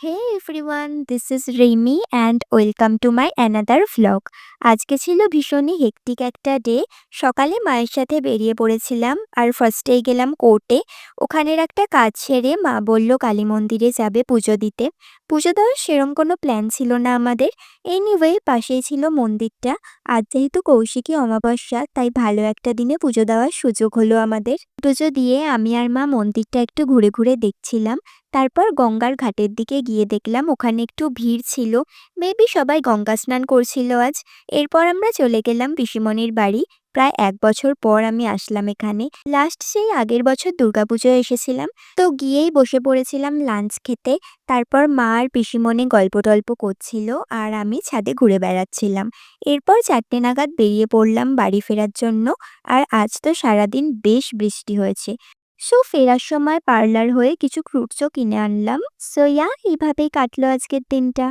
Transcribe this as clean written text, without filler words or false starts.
Hey everyone, this is Rimi and welcome to my another vlog. আজকে ছিল ভীষণই hectic একটা ডে। সকালে মায়ের সাথে বেরিয়ে পড়েছিলাম আর ফার্স্টেই গেলাম কোর্টে। ওখানের একটা কাজ সেরে মা বলল কালী মন্দিরে যাবে পুজো দিতে। পুজো দেওয়ার সেরম কোনো প্ল্যান ছিল না আমাদের। এনিওয়ে পাশেই ছিল মন্দিরটা। আজ যেহেতু কৌশিকী অমাবস্যা তাই ভালো একটা দিনে পুজো দেওয়ার সুযোগ হলো আমাদের। পুজো দিয়ে আমি আর মা মন্দিরটা একটু ঘুরে ঘুরে দেখছিলাম। তারপর গঙ্গার ঘাটের দিকে গিয়ে দেখলাম ওখানে একটু ভিড় ছিল। মেবি সবাই গঙ্গা স্নান করছিল আজ। এরপর আমরা চলে গেলাম পিসিমণির বাড়ি। প্রায় ১ বছর পর আমি আসলাম এখানে। লাস্ট সেই আগের বছর দুর্গাপুজোয় এসেছিলাম। তো গিয়েই বসে পড়েছিলাম লাঞ্চ খেতে। তারপর মা আর পিসিমণি গল্প-টল্প করছিল আর আমি ছাদে ঘুরে বেড়াচ্ছিলাম। এরপর ৪টে নাগাদ বেরিয়ে পড়লাম বাড়ি ফেরার জন্য। আর আজ তো সারাদিন বেশ বৃষ্টি হয়েছে। সো ফেরার সময় পার্লার হয়ে কিছু ফ্রুটসও কিনে আনলাম। সো এইভাবেই কাটলো আজকের দিনটা।